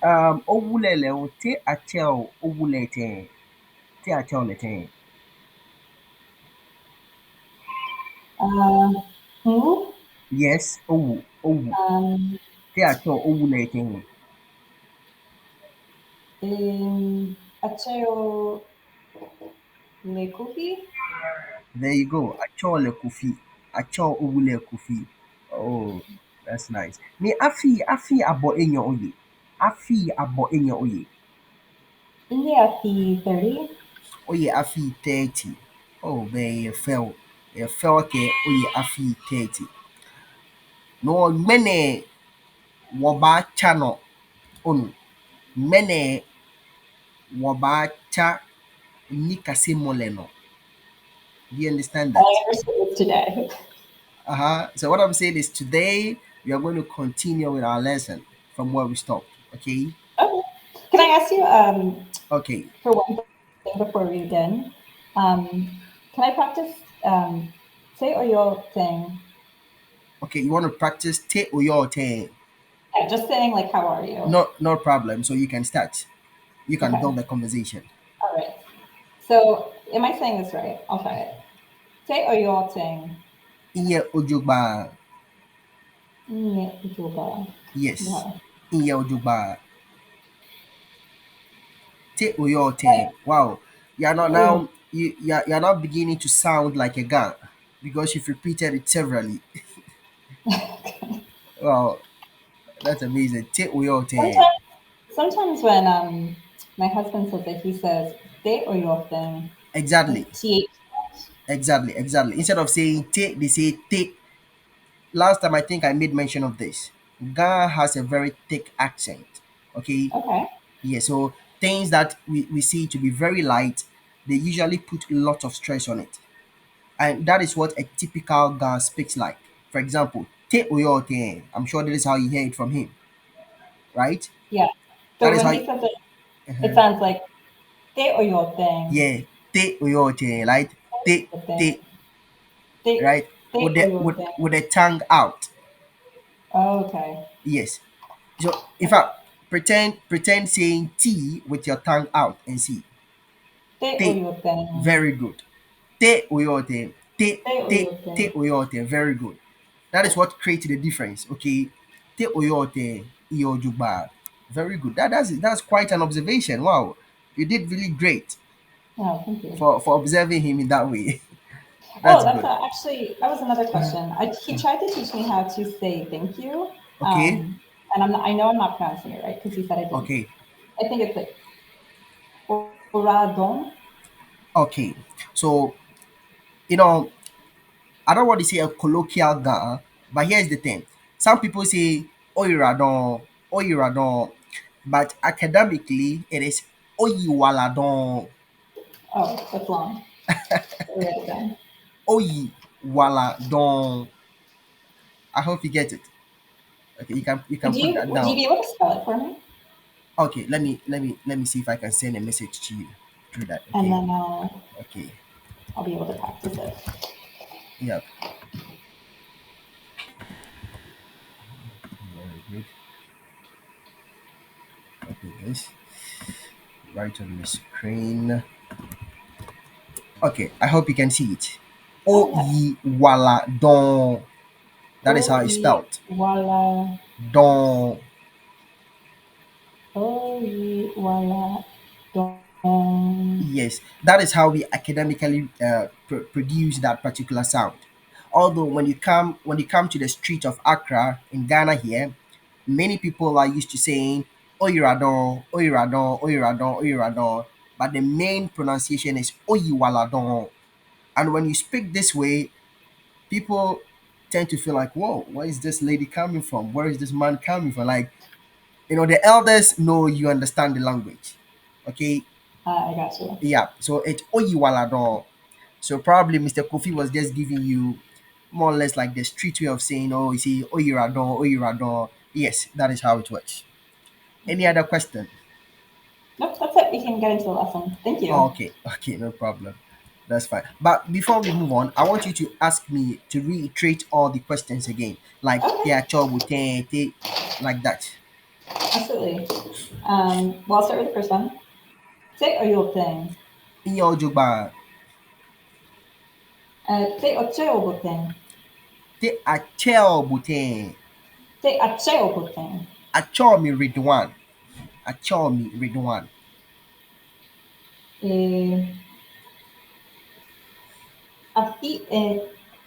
Owulele o te achel owulete. Te achel lete. Um, who? Yes, owu. Um, Te achel owulete. Acheo Lekufi? There you go. Achol kufi. Achol owule kufi. Oh, that's nice. Me afi abo enyo oye. Afi abo enyo oye. Yeah, the 30. Oye afi 30. Oh, man, you fell. You fell ke oye afi 30. No mene waba chano onu. Mene waba cha nikase moleno. Do you understand I that? understood it today. Uh-huh. So what I'm saying is today we are going to continue with our lesson from where we stopped. Okay. Okay. Can I ask you, Okay. for one thing before we begin? Can I practice say or your thing? Okay. You want to practice te or your te? Yeah, just saying like how are you? No problem. So you can start. You can Okay. build the conversation. All right. So am I saying this right? I'll try it. Say or your thing. Iye ojugba. Juba. Yes. Yeah. Iye ojugba. Te or your te. Wow. You're not now. You're not beginning to sound like a guy because you've repeated it severally. Wow. That's amazing. Te or your te. Sometimes, sometimes when my husband says it, he says they or your thing Exactly. with th. Exactly. Instead of saying take, they say take. Last time I think I made mention of this. Ghana has a very thick accent. Okay. Okay. Yeah. So things that we see to be very light, they usually put a lot of stress on it. And that is what a typical Ghana speaks like. For example, te oyo te. I'm sure that is how you hear it from him, right? Yeah. That So is when how he says it, it uh-huh. sounds like they or your thing. Yeah, te oyo te, right? Te The thing. te, They right? they With or the your with, thing. with the tongue out. Oh, okay. Yes. So in Okay. fact, pretend saying T with your tongue out and see. They or Te. your thing. Very good. Te uyote. Te They or te your te thing. uyote. Very good. That is what creates the difference. Okay. Te uyote iyojuba. Very good. That's quite an observation. Wow. You did really great Oh, thank you. for observing him in that way. Oh, That's that's good. actually that was another question. He tried to teach me how to say thank you, Okay. and I know I'm not pronouncing it right because he said I didn't. Okay. I think it's like oradon. Okay. So you know I don't want to say a colloquial Ga, but here's the thing. Some people say Oyiradon, but academically it is Oyiwaladon, Oh, that's long. I'll write it down. Oyiwaladon. I hope you get it. Okay, you can put that Would you down. be able to spell it for me? Okay, let me see if I can send a message to you through that. And Okay, then okay, I'll be able to practice it. yeah, very good. Okay, guys, right on the screen. Okay, I hope you can see it. Oh yes. Oyiwaladon. That is O how it's E spelled. wala Don. wala don. Yes, that is how we academically produce that particular sound. Although when you come to the street of Accra in Ghana here, many people are used to saying Oyiradon, Oyiradon, Oyiradon, Oyiradon, but the main pronunciation is Oyiwaladon. And when you speak this way, people tend to feel like, whoa, where is this lady coming from? Where is this man coming from? Like, the elders know you understand the language. Okay, I got you. yeah. So it's Oyiwaladon. So probably Mr. Kofi was just giving you more or less like the street way of saying, oh, you see, Oyiradon, Oyiradon. Yes, that is how it works. Any other question? Nope, that's it. We can get into the lesson. Thank Oh, you. okay, okay, no problem. That's fine. But before we move on, I want you to ask me to reiterate all the questions again, like Okay. te acho, te, like that. Absolutely. Well, I'll start with the first one. Say or thing. Inye ojogba. Say or thing. Te achel buten. Say a thing. Achol mi Ridwan. Achol mi Ridwan. Eh, Afi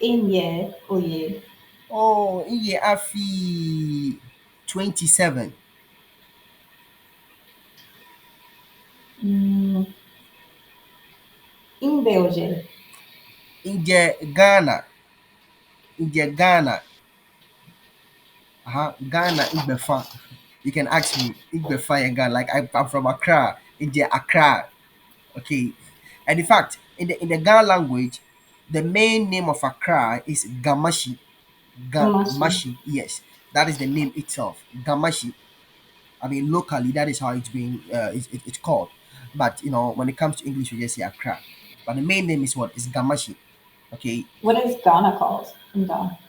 enye oye. Oh, inye afi 27. Mm, Imbe oje. Inje Ghana. Inje Ghana. Ghana Igbefa. You can ask me Igbefa in Ghana. Like I'm from Accra. Inje Accra. Okay. And in fact, in the Ghana language, the main name of Accra is Gamashi. Gamashi. Gamashi. Yes, that is the name itself. Gamashi. I mean, locally, that is how it's being it's called. But when it comes to English, we just say Accra. But the main name is what? Is Gamashi. Okay. What is Ghana called in Ghana?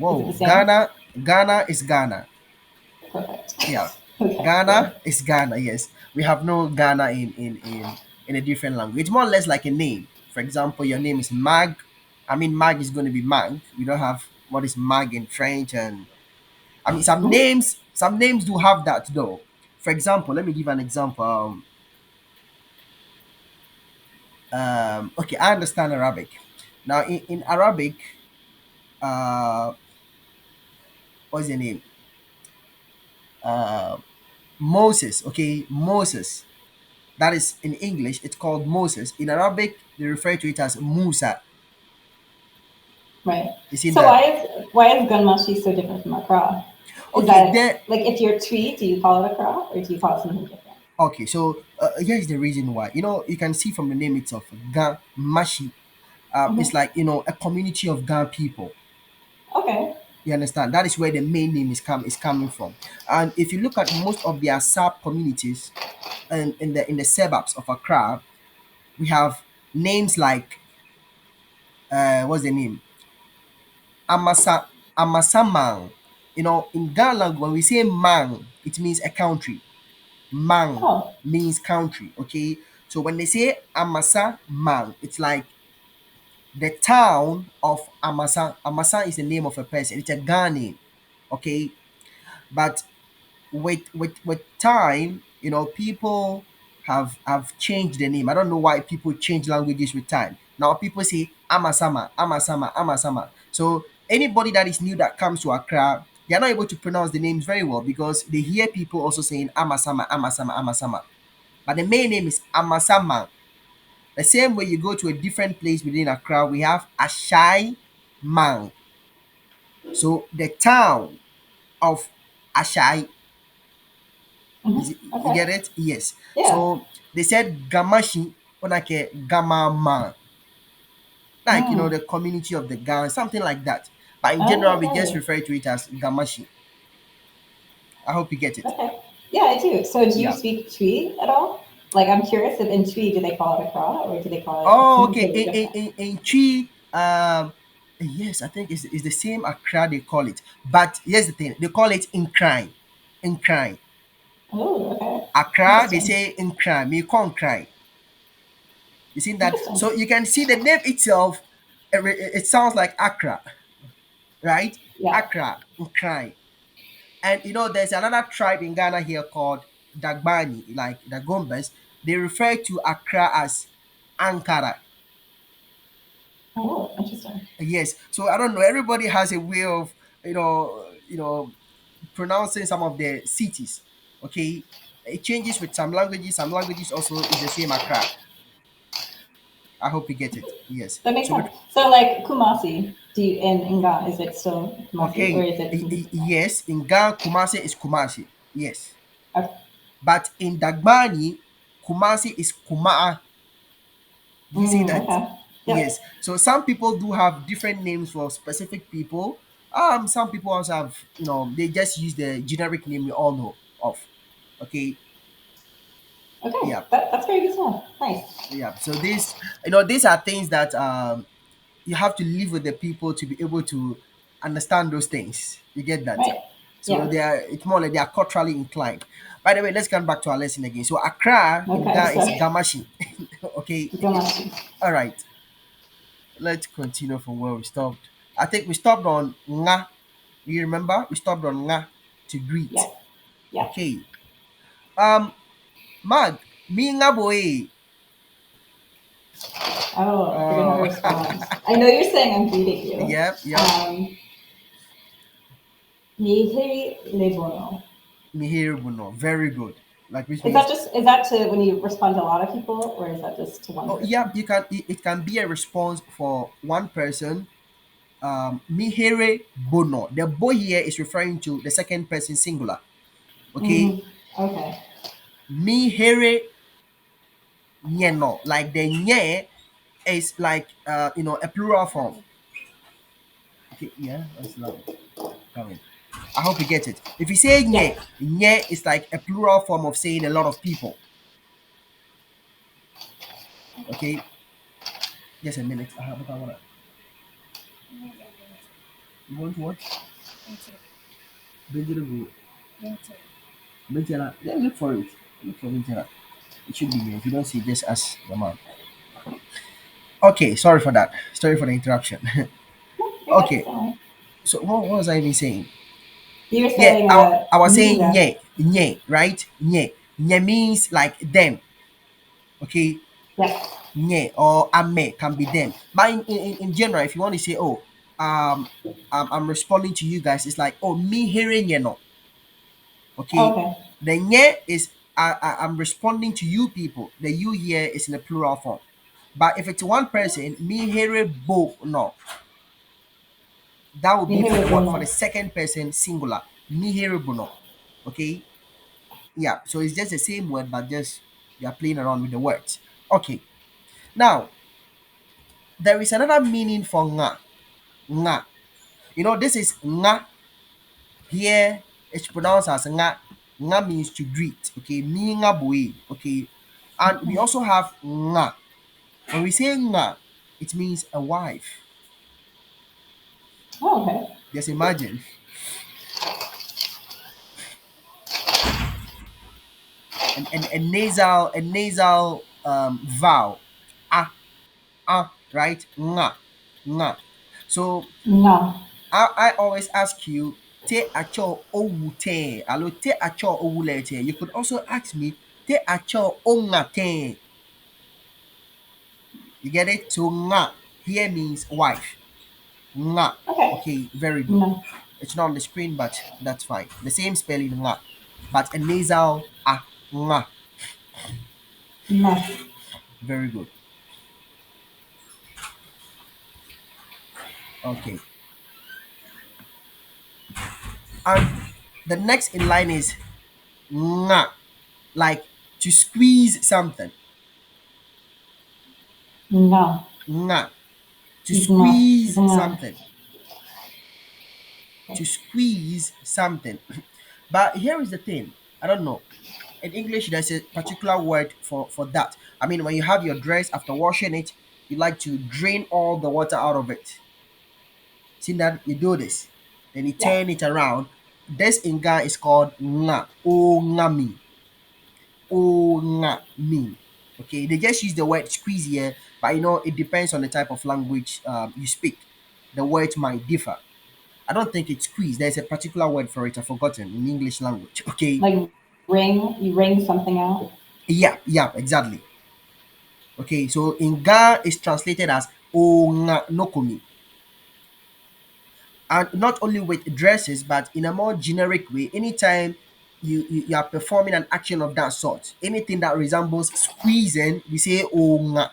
Is it Whoa, the same? Ghana is Ghana. Perfect. Yeah, Okay, Ghana good. is Ghana. Yes, we have no Ghana in a different language. It's more or less like a name. For example, your name is Mag. I mean, Mag is going to be Mag. We don't have what is Mag in French, and I mean Mhm. some names do have that though. For example, let me give an example. Okay, I understand Arabic. Now, in Arabic, uh, what's the name? Uh, Moses. Okay, Moses. That is in English, it's called Moses. In Arabic, they refer to it as Musa. Right. You see So that? why is Gunmashi so different from Accra? Is Okay, that there. like if you're Twi, do you call it Accra or do you call it something different? Okay, so here's the reason why. You can see from the name itself, Ga Mashi. It's Hmm. like a community of Ga people. Okay. You understand? That is where the main name is coming from. And if you look at most of their sub communities and in the suburbs of Accra, we have names like what's the name? Amasamang. In Ghana, when we say mang, it means a country. Mang Oh. means country. Okay, so when they say Amasa Mang, it's like the town of Amasa. Amasa is the name of a person. It's a Ghanaian. Okay, but with time, people have changed the name. I don't know why people change languages with time. Now people say Amasama, Amasama, Amasama. So anybody that is new that comes to Accra, they are not able to pronounce the names very well because they hear people also saying Amasama, Amasama, Amasama. But the main name is Amasama. The same way you go to a different place within Accra, we have Ashai Mang. So the town of Ashai. Hmm. You Okay. get it? Yes. Yeah. So they said Gamashi, like Gamama, like Mm. the community of the Gan, something like that. But in Oh, general, we just okay. refer to it as Gamashi. I hope you get it. Okay. Yeah, I do. So do you Yeah. speak Twi at all? Like, I'm curious if in Twi, do they call it Accra or do they call it Oh, something okay. totally different? In Chi, yes, I think it's the same Accra they call it. But here's the thing, they call it Incline. Incline. Oh, okay. Accra, they Interesting. say Incline. Me Incline. You see that? Interesting. So you can see the name itself, it sounds like Accra, right? Yeah. Accra, Ukraine. And there's another tribe in Ghana here called Dagbani, like the Gombas. They refer to Accra as Ankara. Oh, interesting. Yes. So I don't know. Everybody has a way of, pronouncing some of the cities. Okay. It changes with some languages. Some languages also is the same Accra. I hope you get it. Yes. That makes So sense. So, like Kumasi, do you in Ghana, is it still Kumasi or okay. is it something different? Yes. In Ghana, Kumasi is Kumasi. Yes. Okay. But in Dagbani, Kumasi is Kumaa. Do you see that? Okay. Yes. Yep. So some people do have different names for specific people. Some people also have, they just use the generic name we all know of. Okay. Okay. Yeah. That's very good stuff. Nice. Yeah. So these are things that you have to live with the people to be able to understand those things. You get that? Right. So Yeah. they are, it's more like they are culturally inclined. By the way, let's come back to our lesson again. So Accra in Okay. Ghana is Sorry. Gamashi. Okay. Gamashi. All right. Let's continue from where we stopped. I think we stopped on nga. You remember? We stopped on nga to greet. Yes. Yeah. Okay. Um, Mag, me nga boy. Oh, you're gonna have to Oh, respond. I know you're saying I'm beating you. yep, yep. Mihiri lebono. Mihiribuno. Very good. Like which Is that means, just is that to when you respond to a lot of people, or is that just to one oh, yep. person? You can. It can be a response for one person. Mihere bono. The boy here is referring to the second person singular. Okay. Okay. Mihere nyeno. Like the nye is like a plural form. Okay, yeah, that's loud. Coming. I hope you get it. If you say nye, Yes. nye is like a plural form of saying a lot of people. Okay, just a minute. But I wanna. You want what? Vegetable. Vegeta. Yeah, look for it. Look for Vegeta. It should be here. If you don't see, just ask your mom. Okay, sorry for that. Sorry for the interruption. You're good. Okay, so what was I even saying? You were Yeah, saying I was saying Mira. nye, nye, right? Nye. Nye means like them. Okay, Yes. nye or ame can be them. But in general, if you want to say, oh, I'm responding to you guys, it's like, oh, me hearing you no. Okay, Okay. the nye is I'm responding to you people. The you here is in a plural form. But if it's one person, me hearing bo no, that would be for Mihiri the what, for bono. the second person singular. Me hearing bo no. Okay, yeah. So it's just the same word, but just you are playing around with the words. Okay, now there is another meaning for nga. Nga. You know, this is nga. Here it's pronounced as nga. Nga means to greet. Okay, mi nga boy. Okay, and we also have nga. When we say nga, it means a wife. Oh, okay. Just imagine a nasal vowel. Right? Nga. Nga. So No. I always ask you, te acho owu te. Alo te acho owu le te. You could also ask me, te acho onga te. You get it? So nga here means wife. Nga. Okay. Okay, very good. No. It's not on the screen, but that's fine. The same spelling nga, but a nasal nga. No. Very good. Okay. And the next in line is nga, like to squeeze something. No. Nga, to No. squeeze No. something. To squeeze something. But here is the thing. I don't know. In English, there's a particular word for that. I mean, when you have your dress after washing it, you like to drain all the water out of it. See that you do this, then you Yes. turn it around. This in Ghana is called nga o ngami o ngami. Okay, they just use the word squeeze here, but it depends on the type of language you speak. The words might differ. I don't think it's squeeze. There's a particular word for it. I've forgotten in English language. Okay, Like ring. You ring something out. yeah, yeah, exactly. Okay, so in Ga it's translated as Onga Nokomi. And not only with dresses, but in a more generic way, anytime you are performing an action of that sort, anything that resembles squeezing, we say Onga.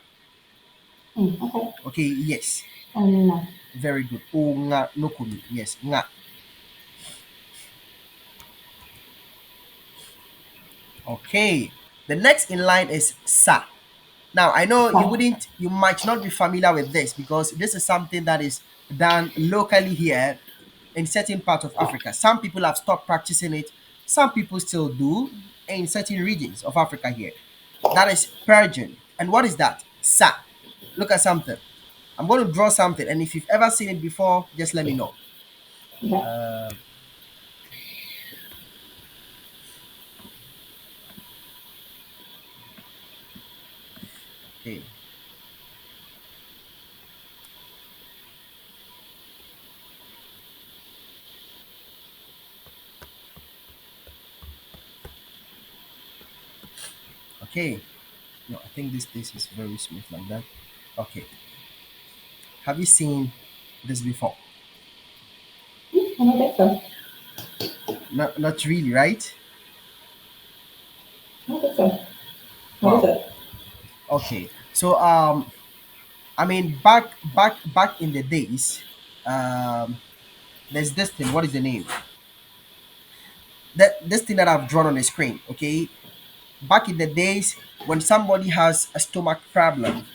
Okay. Okay, yes. No. Very good. Onga Nokomi. Yes, nga. Okay. The next in line is sa. Now, I know So. you might not be familiar with this because this is something that is done locally here in certain parts of Africa. Some people have stopped practicing it, some people still do in certain regions of Africa here. That is Persian. And what is that? Sa. Look at something. I'm going to draw something, and if you've ever seen it before, just let me know. Okay. Okay. Okay. No, I think this is very smooth like that. Okay. Have you seen this before? I don't think so. Not really, right? I don't think so. What is Wow. it? Okay. So I mean back in the days, um there's this thing. What is the name? That this thing that I've drawn on the screen. Okay. Back in the days when somebody has a stomach problem,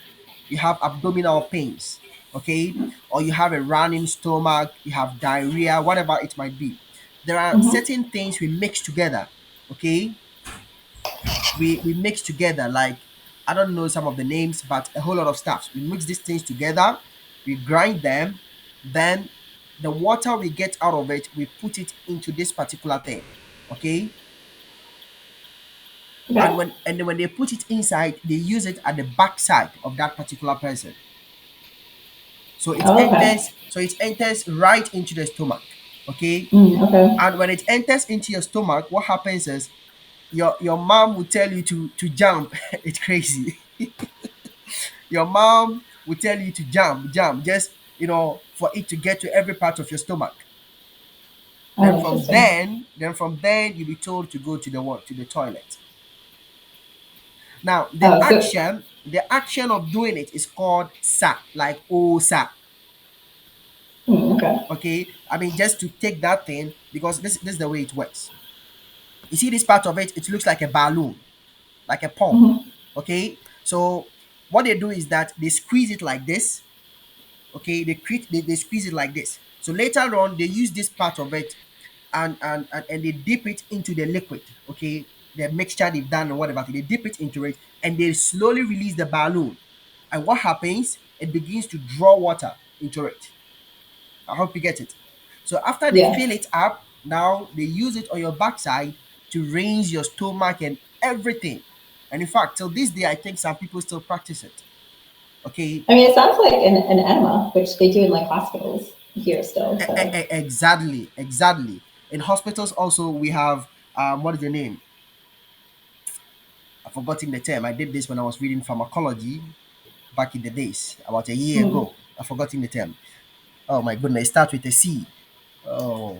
you have abdominal pains, okay, or you have a running stomach, you have diarrhea, whatever it might be. There are Mm-hmm. certain things we mix together, okay. We mix together like I don't know some of the names, but a whole lot of stuff. We mix these things together, we grind them, then the water we get out of it, we put it into this particular thing, okay. And Okay. when they put it inside, they use it at the backside of that particular person. Oh, okay. So it enters right into the stomach, okay. Okay. And when it enters into your stomach, what happens is your mom will tell you to jump. It's crazy. Your mom will tell you to jump, just for it to get to every part of your stomach. Oh, interesting. Then from then you'll be told to go to the what, to the toilet. Now Oh, so the action of doing it is called sa, like oh sa. okay. Okay, I mean, just to take that thing, because this is the way it works. You see this part of it, it looks like a balloon, like a pump. Mm-hmm. Okay, so what they do is that they squeeze it like this. Okay, they squeeze it like this. So later on they use this part of it, and they dip it into the liquid. Okay, the mixture they've done or whatever, they dip it into it, and they slowly release the balloon. And what happens, it begins to draw water into it. I hope you get it. So after they Yeah. fill it up, now they use it on your backside to raise your stomach and everything. And in fact, till this day, I think some people still practice it. Okay. I mean, it sounds like an enema, which they do in like hospitals here still. So. Exactly, exactly. In hospitals also we have what is the name? I've forgotten the term. I did this when I was reading pharmacology back in the days, about a year Hmm. ago. I've forgotten the term. Oh my goodness, it starts with a C. Oh,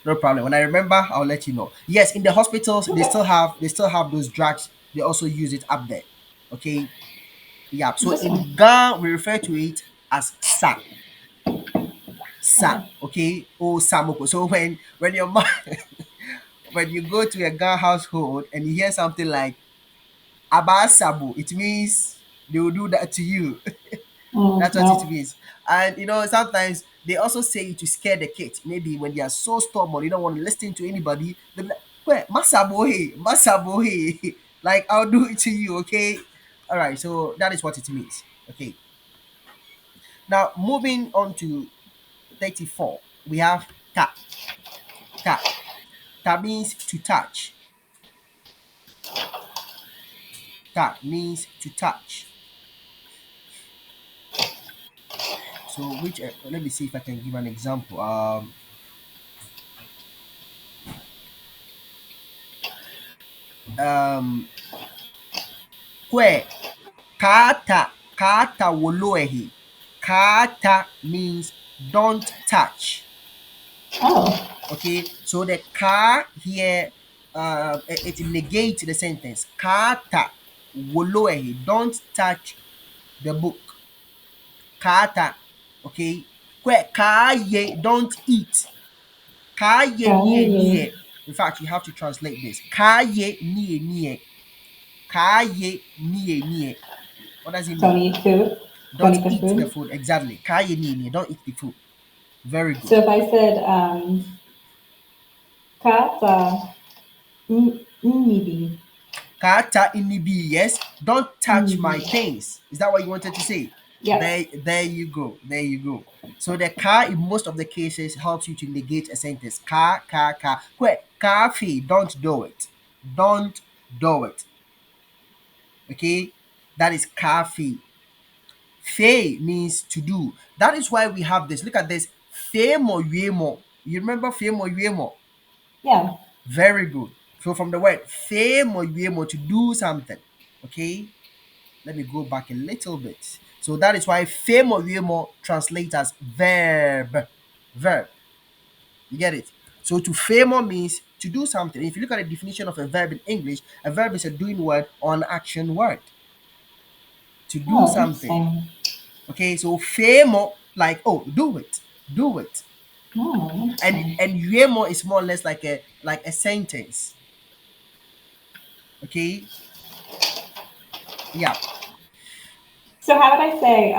no problem. When I remember, I'll let you know. Yes, in the hospitals, Okay. they still have those drugs. They also use it up there. Okay. Yeah. So Interesting. in Ghana, we refer to it as sa. Sa. Okay. Okay. Oh samoko. So when your mom when you go to a Ghana household and you hear something like abasabu, it means they will do that to you. That's what it No. means. And sometimes they also say it to scare the kids. Maybe when they are so stubborn, you don't want to listen to anybody. They're like, "Where, Masabohe, Masabohe." Like, I'll do it to you, okay? All right, so that is what it means. Okay. Now, moving on to 34, we have ta. Ta. Ta means to touch. Ta means to touch. So, let me see if I can give an example. Um, Kwe, kata, kata woloehi. Kata means don't touch. Oh. Okay, so the ka here, it negates the sentence. Kata woloehi, don't touch the book. Kata, okay. Kwe kaye, don't eat. Kaye nie Kanye. nie. In fact, you have to translate this. Kaye nie nie. Kaye nie nie. What does it mean? Don't eat food. Don't Don't eat the eat the food. food. Exactly. Kaye nie nie. Don't eat the food. Very good. So if I said kata nibi. Kata inibi. Yes. Don't touch Nibi. my things. Is that what you wanted to say? Yes. There you go. There you go. So the ka in most of the cases helps you to negate a sentence. Ka. Where kafi, don't do it. Don't do it. Okay. That is kafi. Fe means to do. That is why we have this. Look at this. Fe mo yue mo. You remember fe mo yue mo? Yeah. Very good. So from the word fe mo yue mo, to do something. Okay. Let me go back a little bit. So that is why fe mo yue mo translates as verb. Verb. You get it? So to favor means to do something. If you look at the definition of a verb in English, a verb is a doing word or an action word. To do Oh, something. interesting. Okay, so favor, like, oh, do it. Do it. Oh, And interesting. yuemo is more or less like a sentence. Okay? Yeah. So how would I say?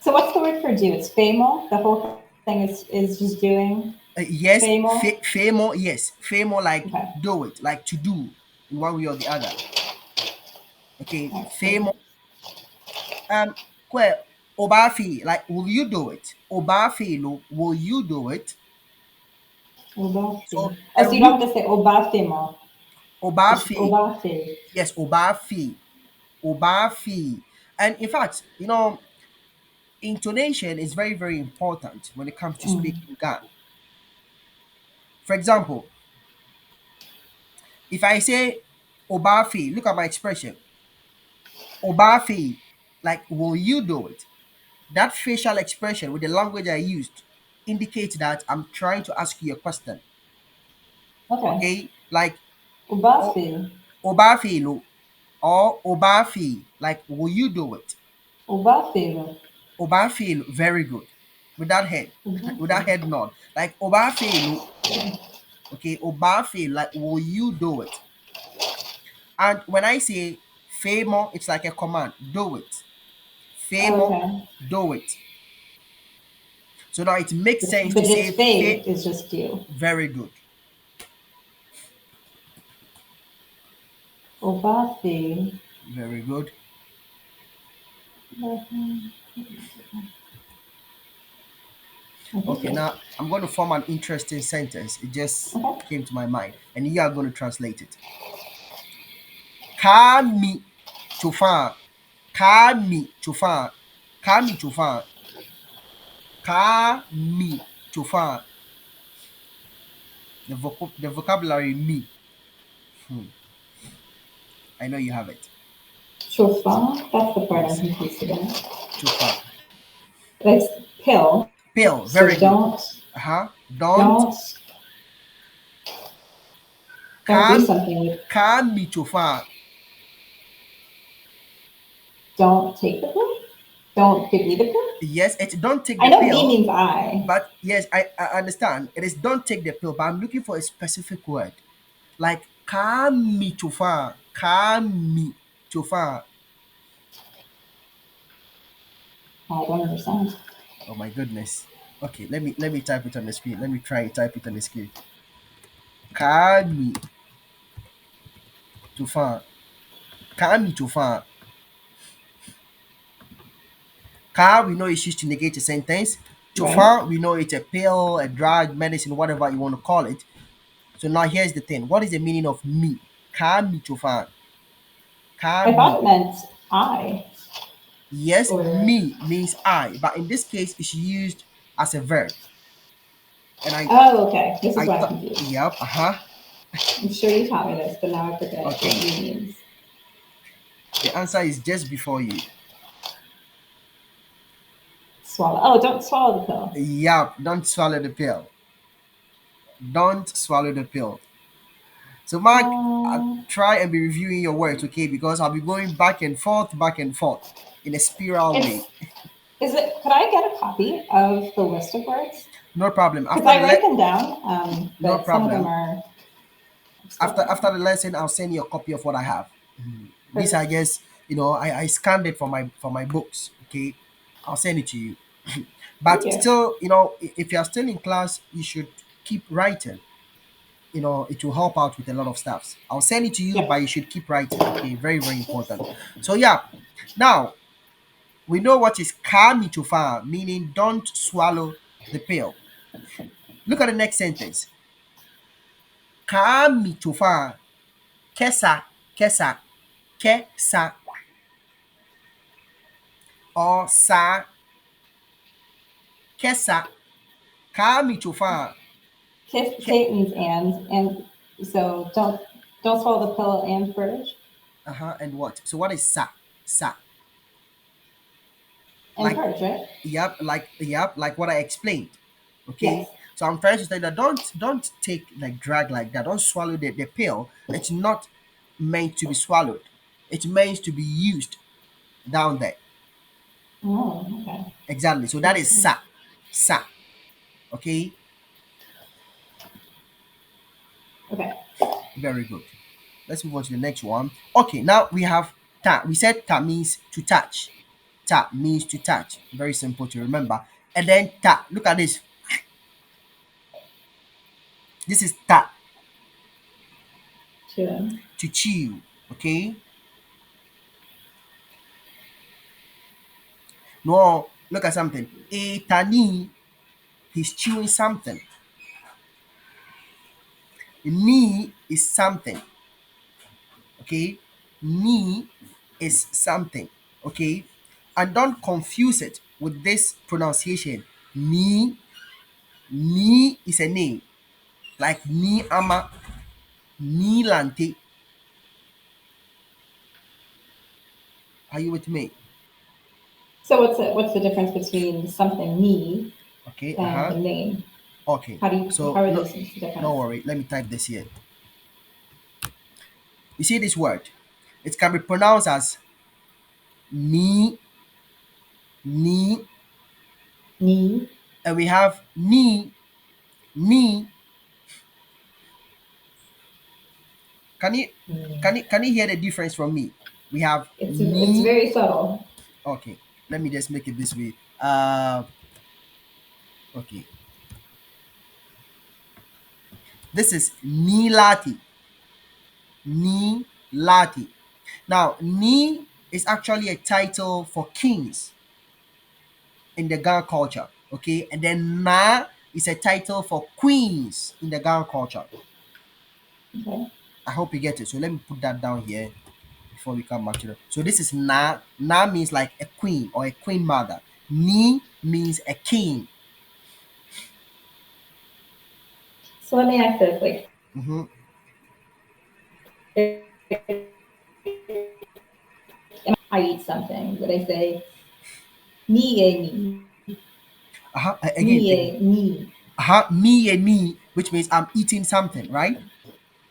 So what's the word for do? It's famo. The whole thing is just doing Yes, famo. favor, yes. Favor, like Okay. do it, like to do in one way or the other. Okay, All right. favor. Perfect. Um, Kwe, Obafi, like, will you do it? Obafi, will you do it? So Obafe. Oh, the so you don't root have to say obafemo. It's just Obafi, obafe. yes, Obafi, Obafi. And in fact, intonation is very, very important when it comes to Mm. speaking Ga. For example, if I say Obafi, look at my expression. Obafi, like, will you do it? That facial expression with the language I used indicates that I'm trying to ask you a question. Okay. Okay? Like, o- Obafe. Obafi, or Obafi, like, will you do it? Obafelo. Obafi, very good. With that head, with Obafe. that head nod. Like, Obafi, okay, Obafi, like, will you do it? And when I say favor, it's like a command. Do it. Favor, Okay. do it. So now it makes sense But to just say fe is just you. very good. Obafe. Very good. Okay, Okay, good. now I'm going to form an interesting sentence. It just Okay. came to my mind, and you are going to translate it. Kami chufan, kami chufan, kami chufan, kami chufan. The vocabulary me. Hmm, I know you have it. Shofar. That's the part I'm Yes, confused about. chufan. It's pill. Pill, So very good. Uh-huh. Don't don't do kam something with kami chufan. don't take the pill. Don't give me the pill. Yes, it's don't take I the know me pill. means I. But yes, I understand. It is don't take the pill, but I'm looking for a specific word. Like kami chufa, kami chufa. I don't understand. Oh my goodness. Okay, let me type it on the screen. Let me try and type it on the screen. Kami chufa, kami chufa. Ka, we know it's used to negate a sentence. Right? Chufa, we know it's a pill, a drug, medicine, whatever you want to call it. So now here's the thing. What is the meaning of me? Kami chufa, I kami. thought it meant I. Yes, Or me means I, but in this case, it's used as a verb. And oh, okay. This is I why I'm thought, confused. yep, I'm sure you taught me this, but now I forget what okay. me means. The answer is just before you. Swallow. Oh, don't swallow the pill. Yep, don't swallow the pill. Don't swallow the pill. So, Mark, I'll Uh, try and be reviewing your words, okay? Because I'll be going back and forth in a spiral way. it's is it? Could I get a copy of the list of words? No problem. Because I write them down, No but some of them problem. are still don't After know. the lesson, I'll send you a copy of what I have. These are Perfect. just, I scanned it for my books. Okay, I'll send it to you. Thank But you. still, if you are still in class, you should keep writing. It will help out with a lot of stuffs. I'll send it to you, but Yep. you should keep writing. Okay, very, very important. So yeah, now we know what is kami chufa, meaning don't swallow the pill. Look at the next sentence. Kami chufa. Kesa, kesa, kesa, or sa, kesa, ka mi chofa. Ke, Kate means and so don't swallow the pill and purge. and what? So what is sa? Sa. And Like, purge, right? yep, like what I explained. Okay. Yes. So I'm trying to say that don't take like drag like that. Don't swallow the pill. It's not meant to be swallowed. It's meant to be used down there. Oh, okay. Exactly. So that is Interesting. sa. Sa. Okay. Okay. Very good. Let's move on to the next one. Okay, now we have ta. We said ta means to touch. Ta means to touch. Very simple to remember. And then ta. Look at this. This is ta, True. to chew. Okay. No, look at something. A tani, he's chewing something. Ni is something. Okay. Ni is something. Okay. And don't confuse it with this pronunciation. Ni is a name. Like ni ama, ni lante. Are you with me? So what's the difference between something me Okay. and the name? Okay. So How are no, those things no different? worry. Let me type this here. You see this word? It can be pronounced as ni, ni, Me, and we have ni. Can you me. can you hear the difference from me? We have It's ni. very subtle. Okay. Let me just make it this way. Okay. This is ni lati. Ni lati. Now, ni is actually a title for kings in the Ghana culture. Okay, and then na is a title for queens in the Ghana culture. Okay. I hope you get it. So let me put that down here before we come back to the. So this is na. Na means like a queen or a queen mother. Ni means a king. So let me ask this: like, Mm-hmm. if I eat something, would I say me, Again. me? Me and me, which means I'm eating something, right?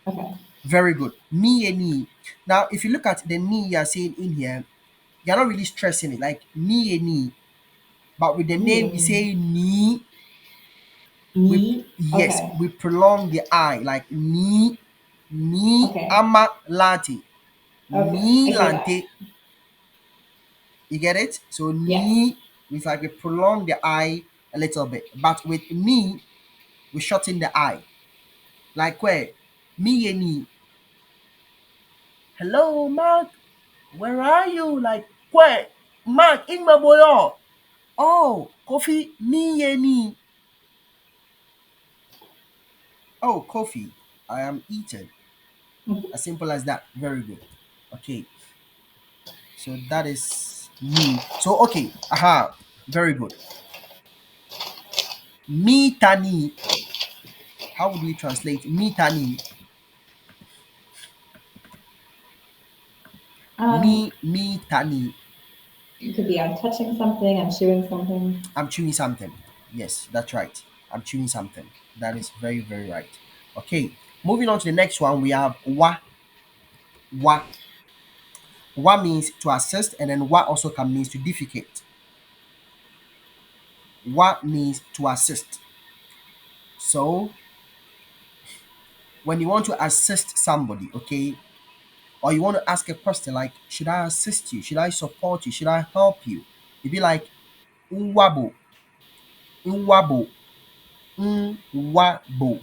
Okay. Very good. Me and me. Now, if you look at the me you're saying in here, you're not really stressing it, like me and me. But with the name, we Me, say ni. We me. yes, Okay. we prolong the I, like ni Okay. ama lati, Okay. ni I hear that. lante. You get it? So Yes. ni, it's like we prolong the I a little bit, but with me, we shorten the I. Like where me and me. Hello, Mark. Where are you? Like where? Mark in my boy. Oh, coffee. Me and me. Oh, coffee. I am eating. As simple as that. Very good. Okay. So that is me. So okay. Aha. Very good. Me tani. How would we translate me tani? Um, Me tani. it could be I'm touching something, I'm chewing something. I'm chewing something. Yes, that's right. I'm chewing something. That is very, very right. Okay. Moving on to the next one, we have wa. Wa. Wa means to assist, and then wa also can means to defecate. Wa means to assist. So when you want to assist somebody, okay, or you want to ask a question like, should I assist you? Should I support you? Should I help you? You'd be like, Nwabo, Nwabo, Nwabo.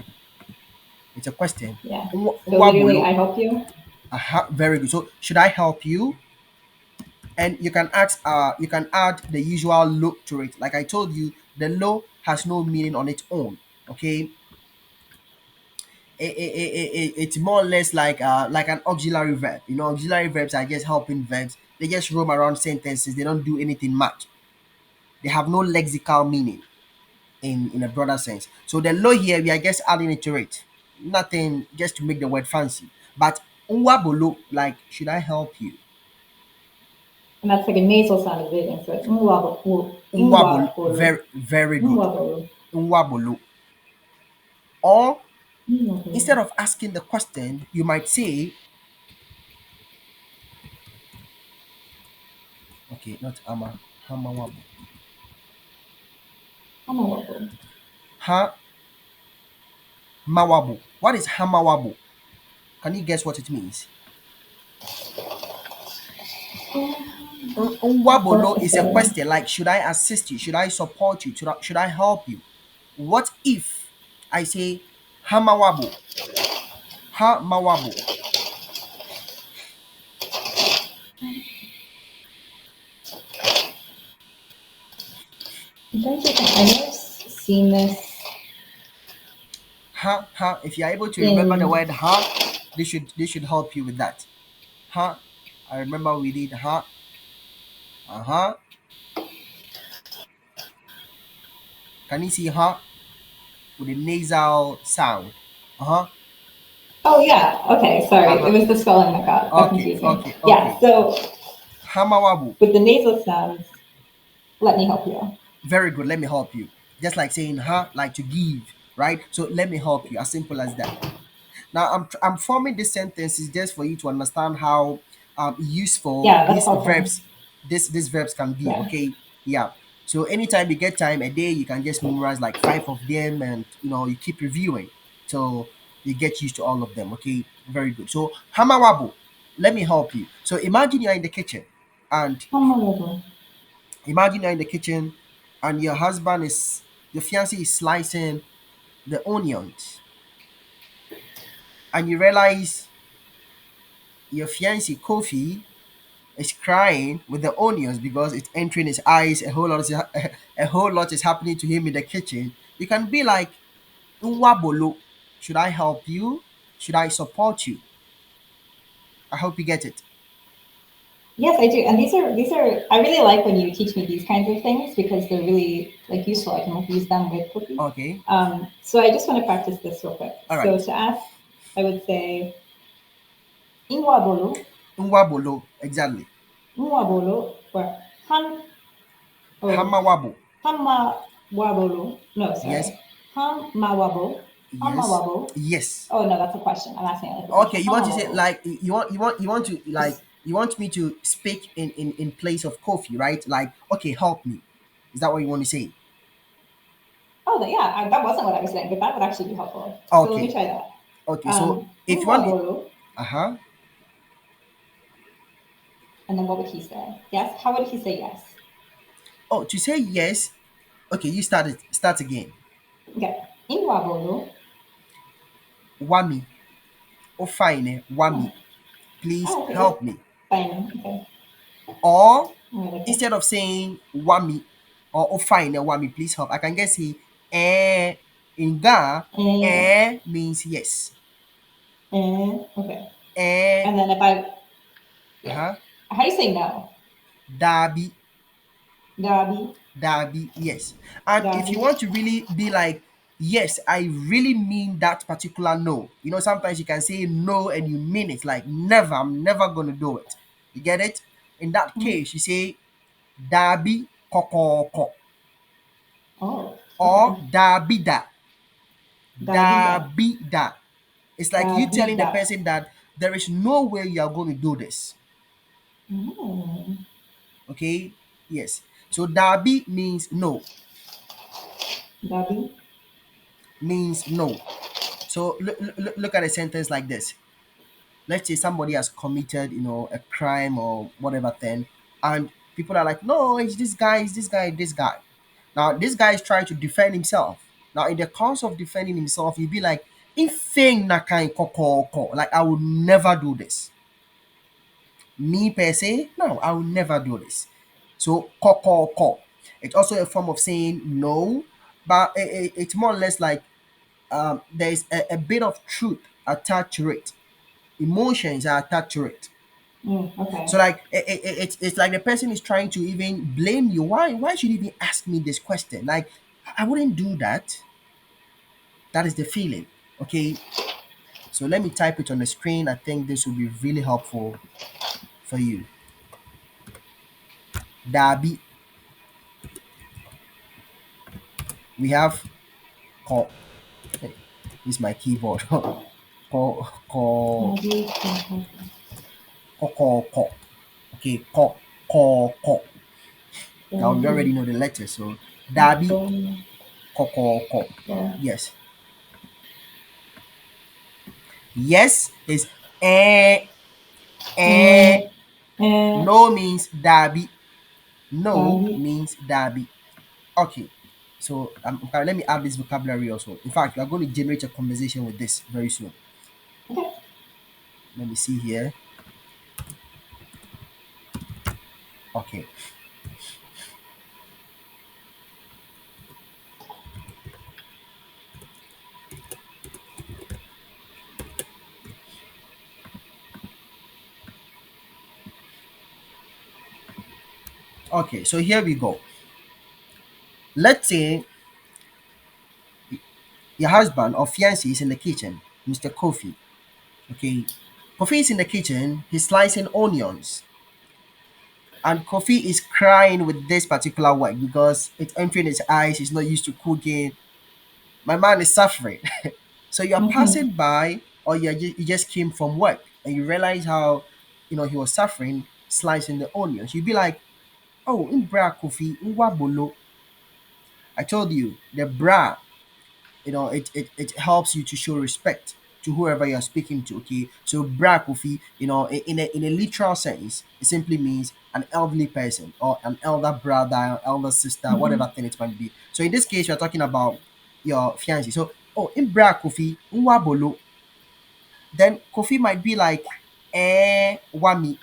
It's a question. Yeah. So literally, Nwabolo. I help you. Aha, very good. So should I help you? And you can ask you can add the usual lo to it. Like I told you, the lo has no meaning on its own. Okay. it's more or less like an auxiliary verb. You know, auxiliary verbs are just helping verbs. They just roam around sentences. They don't do anything much. They have no lexical meaning in a broader sense. So the law here, we are just adding it to it. Nothing, just to make the word fancy. But unwabolo, like, should I help you? And that's like a nasal sound of it. And so it's Unwabolo, very good. mwabolo, Unwabolo. Or mwabolo, instead of asking the question, you might say, okay, not ama, hamawabo. hamawabo. Ha mawabo. What is hamawabo? Can you guess what it means? Of course, Unwabolo the is a spelling. question like, should I assist you? Should I support you? Should I help you? What if I say hamawabo? Ha mawabo. I'm trying to think. I know I've seen this Ha ha. If you're able to remember the in. word ha, they should help you with that. Ha. I remember we did ha. Uh-huh. Can you see ha with a nasal sound? Uh-huh. Oh yeah. Okay. Sorry. It Uh-huh. was the spelling that Okay, confused me. okay, Yeah. okay. So Hamawabu. with the nasal sounds, let me help you. Very good. Let me help you. Just like saying ha, like to give, right? So let me help you. As simple as that. Now I'm forming this sentences just for you to understand how useful Yeah, that's these helpful. verbs these verbs can be. Yeah. Okay, yeah. So anytime you get time a day, you can just memorize like five of them, and you keep reviewing till you get used to all of them. Okay, very good. So hamawabu, let me help you. So imagine you're in the kitchen, and Hamawabo. your husband is your fiancé is slicing the onions, and you realize your fiancé Kofi is crying with the onions because it's entering his eyes. A whole lot is happening to him in the kitchen. You can be like, "Nwabolo, should I help you? Should I support you?" I hope you get it. Yes, I do. And these are. I really like when you teach me these kinds of things because they're really like useful. I can like use them with cookies. Okay. So I just want to practice this real quick. All So right. to ask, I would say inwabolo, Nwabolo, exactly. inwabolo, or han oh Hamawabo. hamawabolo. No, Yes. sorry, hamawabo, Yes. hamawabo. Yes. Oh no, that's a question. I'm asking like a Okay. question. You want to say Hamawabo. like you want to like you want me to speak in place of Kofi, right? Like, okay, help me. Is that what you want to say? Oh, yeah, that wasn't what I was saying, but that would actually be helpful. So let me Okay. try that. Okay. So if you want, Inwabolo, uh-huh. and then what would he say? Yes? How would he say yes? Oh, to say yes. Okay, you start it. Start again. Okay. Inwabolo. Wami. Oh, fine. Wami. Oh, Please oh, okay. help me. Fine. Okay. Or Oh, I like it. instead of saying wami or oh, fine. Wami, please help. I can just say in Ga. Eh, Means yes. okay. Eh. And then if I, yeah. Uh-huh. How do you say no? Dabi. Gabi, Dabi. Yes. And if Gabi. you want to really be like, yes, I really mean that particular no. Sometimes you can say no and you mean it. Like, never, I'm never going to do it. You get it? In that Hmm? case, you say, Dabi kokoko. Oh, Or okay. Dabida. Gabida. Dabida. It's like you telling the Gabida. person that there is no way you are going to do this. Mm. Okay? Yes. So Dabi means no. Gabi. Means no. So look at a sentence like this. Let's say somebody has committed, a crime or whatever thing, and people are like, no, it's this guy, it's this guy, this guy. Now this guy is trying to defend himself. Now in the course of defending himself, he'd be like, "Infeng na kain koko, like I would never do this. Me per se, no, I will never do this." So koko, it's also a form of saying no, but it's more or less like there's a bit of truth attached to it. Emotions are attached to it. Okay. So like it's like the person is trying to even blame you. Why should you even ask me this question? Like I wouldn't do that. That is the feeling. Okay. So let me type it on the screen. I think this will be really helpful for you. Dabi. We have ko. Hey, this is my keyboard. ko ko Maybe. ko. Okay, ko. Now you Maybe. already know the letters. So dabi ko. Yeah. Yes. Yes is eh eh. And and No means dabi. No Maybe. means dabi. Okay. So okay, let me add this vocabulary also. In fact, we are going to generate a conversation with this very soon. Okay. Let me see here. Okay. Okay. So here we go. Let's say your husband or fiancé is in the kitchen, Mr. Kofi. Okay. Kofi is in the kitchen. He's slicing onions, and Kofi is crying with this particular work because it's entering his eyes. He's not used to cooking. My man is suffering. So you're passing by, or you just came from work, and you realize how, he was suffering slicing the onions. You'd be like, "Oh, in bra Kofi, in bolo." I told you the bra. It helps you to show respect to whoever you're speaking to. Okay, so bra Kofi, in a literal sense, it simply means an elderly person or an elder brother, elder sister, whatever thing it might be. So in this case, you're talking about your fiancé. So, oh, in bra Kofi, in bolo. Then Kofi might be like, wami.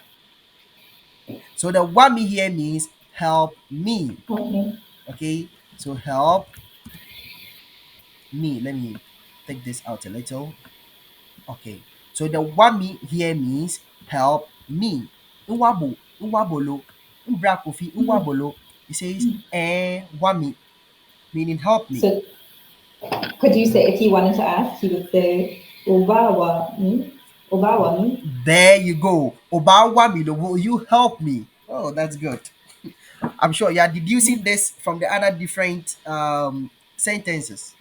So the wami here means help me. Okay. Okay, so help me. Let me take this out a little. Okay, so the wami here means help me. Nwabo, nwabolo, mbra Kofi, nwabolo. It says, wami, meaning help me. So could you say if he wanted to ask, he would say Obawa me? Obawa me? There you go. Oba wami, will you help me? Oh, that's good. I'm sure you're deducing this from the other different sentences,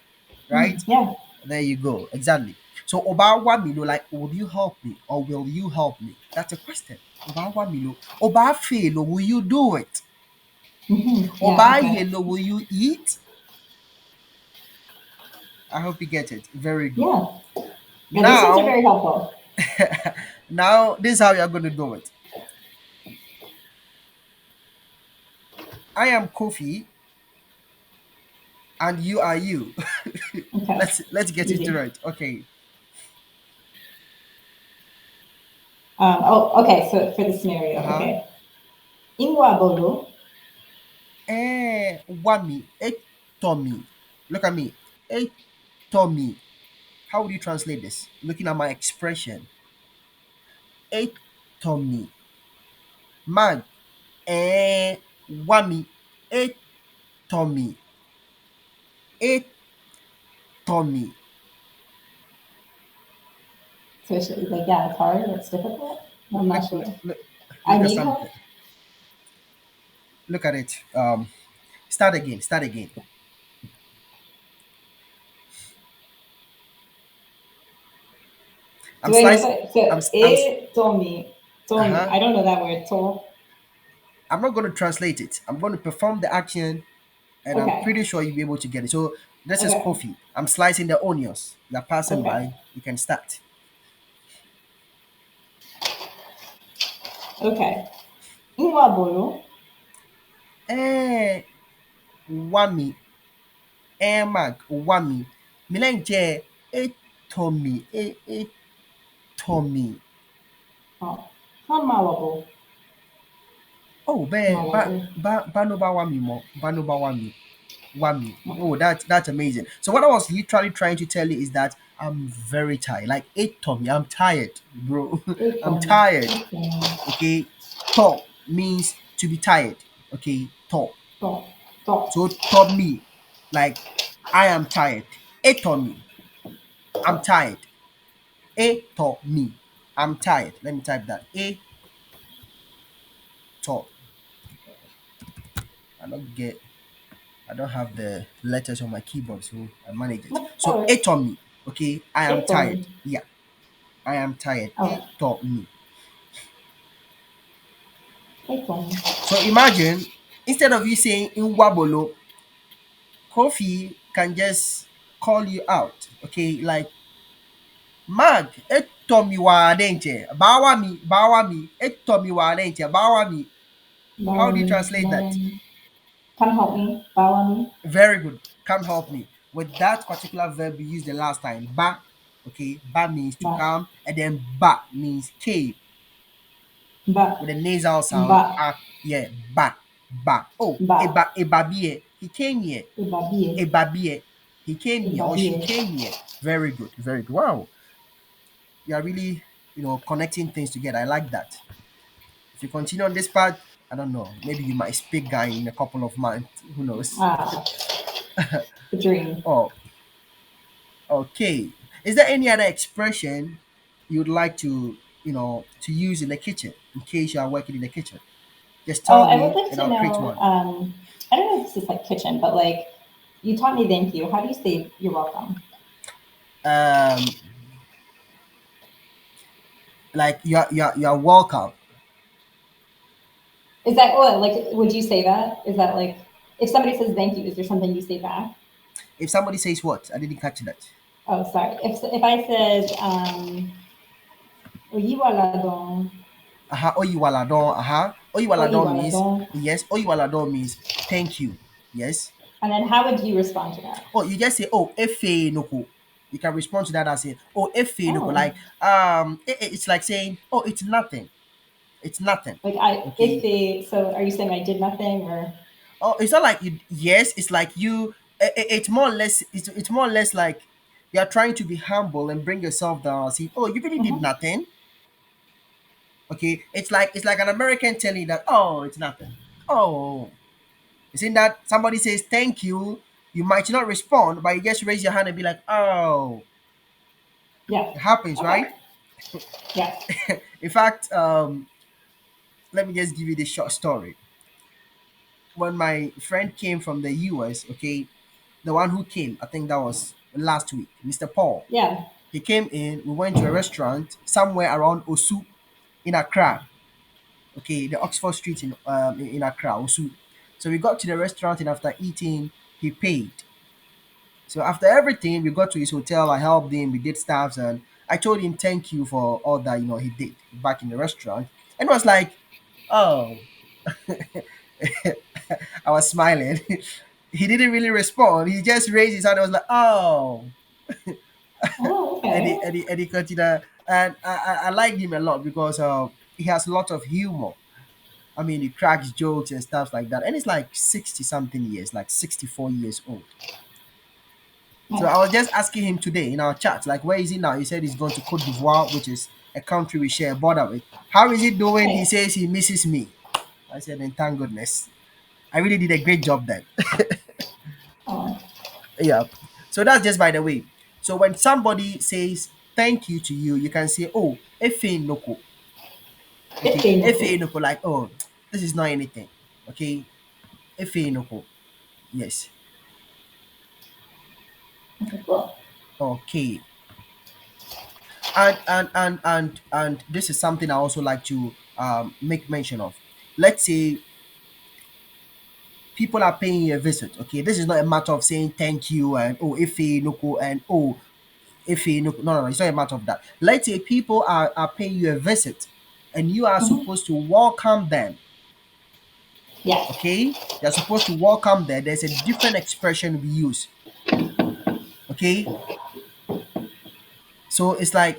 right? Yeah. There you go. Exactly. So Obawa Milo, like, would you help me or will you help me? That's a question. Obawa Milo. Oba Felo, will you do it? Yeah. Oba Okay. Yelo, will you eat? I hope you get it. Very good. Yeah. Yeah. These ones are Now, very helpful. now this is how you're going to do it. I am Kofi and you are you. Okay. let's get it Easy. right. Okay. Okay. So for the scenario, Uh-huh. okay. Ingwa bolo. Wami, Tommy. Look at me. Tommy. How would you translate this? Looking at my expression. Tommy. Mag. Wami. Tommy. Tommy. So it's like, yeah, it's hard. It's difficult. I'm Look, not sure. look, I look at need help. something. Look at it. Start again. Start again. I'm Do I know slicing. that? So I'm. told me. Uh-huh. I don't know that word. Told. I'm not going to translate it. I'm going to perform the action, and I'm Okay. pretty sure you'll be able to get it. So this is Okay. coffee. I'm slicing the onions. You're passing Okay. by. You can start. Okay. Ingwa bolo. Eh, wami. Mag. Wami. Milenje. Tommy. Tommy. Oh. Hamawabo. Oh, be ba Mawabo. ba ba no ba wami mo. Ba no ba wami. Wami. Oh, that's amazing. So what I was literally trying to tell you is that I'm very tired. Like eight Tommy, I'm tired, bro. I'm April. tired. Okay. Okay. To means to be tired. Okay. To. Thought. Thought. So to me, like I am tired. Eight Tommy, I'm Thought. tired. A to me. I'm tired. Let me type that. A to. I don't get I don't have the letters on my keyboard, so I manage it. No, that So works. A to me. Okay. I am April. tired. Yeah. I am tired. A Oh, to me. April. So imagine instead of you saying in Wabolo, Kofi can just call you out. Okay, like Mag, etomi wa denche, bawa mi, etomi wa denche, bawa mi. How do you Bawani. translate that? Bawani. Come help me. Bawani. Very good. Come help me. With that particular verb we used the last time, ba, okay, ba means to Ba. come, and then ba means came Ba. with a nasal Ba. sound. Ah, yeah, ba, ba. Oh, Ba. Ebabie, he came here. Ibabie. Ebabie, he came here or she Ibabie. came here. Very good, very good. Wow, you are really, connecting things together. I like that. If you continue on this path, I don't know, maybe you might speak guy in a couple of months. Who knows? Ah, the dream. Oh, okay. Is there any other expression you'd like to use in the kitchen in case you are working in the kitchen? Just Oh, tell I would me like and to I'll create know. one. I don't know if this is like kitchen, but like you taught me thank you. How do you say you're welcome? Um, like you're welcome. Is that what like would you say that? Is that like if somebody says thank you, is there something you say back? If somebody says what, I didn't catch that. Oh, sorry. If I said oyiwaladon, Aha, oyiwaladon. Aha, oyiwaladon means oyiwaladon, yes. Oyiwaladon means thank you. Yes. and then how would you respond to that? Oh, you just say, oh, efe noko. You can respond to that and say, oh, efe noko. Oh, Like, it's like saying, oh, it's nothing. It's nothing. like I if Okay. they so are you saying I did nothing or Oh, it's not like you. Yes, it's like you. It's more or less. It's more or less like you are trying to be humble and bring yourself down and say, oh, you really did Mhm. nothing. Okay. It's like an American telling you that, oh, it's nothing. Oh, it's in that somebody says thank you. You might not respond, but you just raise your hand and be like, oh, Yeah. it happens, Okay. right? Yeah. In fact, let me just give you this short story. When my friend came from the US, okay, the one who came, I think that was last week, Mr. Paul. Yeah. He came in, we went to a restaurant somewhere around Osu in Accra, okay, the Oxford Street in Accra, Osu. So we got to the restaurant and after eating, he paid. So after everything, we got to his hotel, I helped him, we did stuffs, and I told him thank you for all that, he did back in the restaurant. And it was like, oh, I was smiling. He didn't really respond. He just raised his hand. I was like, oh, Oh, Eddie, okay. Eddie, Eddie Kotida. And I liked him a lot because he has a lot of humor. I mean, he cracks jokes and stuff like that. And it's like 60 something years, like 64 years old. So I was Nice. just asking him today in our chat, like, where is he now? He said he's going to Cote d'Ivoire, which is a country we share a border with. How is he doing? He Nice. says he misses me. I said, and thank goodness. I really did a great job then. Oh, Yeah. So that's just by the way. So when somebody says thank you to you, you can say, oh, efe noko. Okay, efe Ifeanyiku. noko, like, oh, this is not anything. Okay, efe noko. Yes. Okay, cool. Okay. And this is something I also like to make mention of. Let's say people are paying you a visit. Okay, this is not a matter of saying thank you and oh, efe noko, and oh, if you no, no, no, it's not a matter of that. Let's say people are paying you a visit and you are Hmm. supposed to welcome them. Yes. Okay, you're supposed to welcome them. There's a different expression we use. Okay, so it's like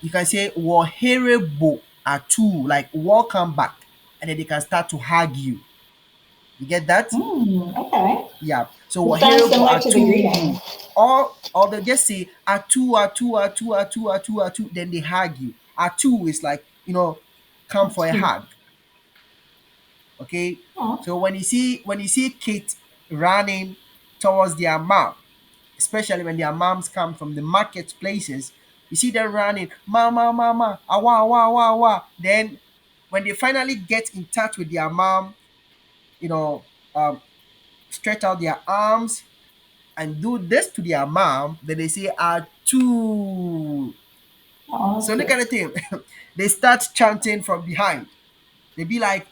you can say woherebo atu, like welcome back, and then they can start to hug you. You get that? Okay. Yeah. So It sounds wahero go similar to the atu. greeting. Or they just say atu atu atu atu atu atu. Then they hug you. Atu is like, come for a Two. hug. Okay. Oh, So when you see kids running towards their mom, especially when their moms come from the marketplaces, you see them running, mama, mama, awa, awa, awa, awa. Then when they finally get in touch with their mom, you know, um, stretch out their arms and do this to their mom, then they say, Atu. oh, So that's look at cute. the thing. They start chanting from behind. They be like,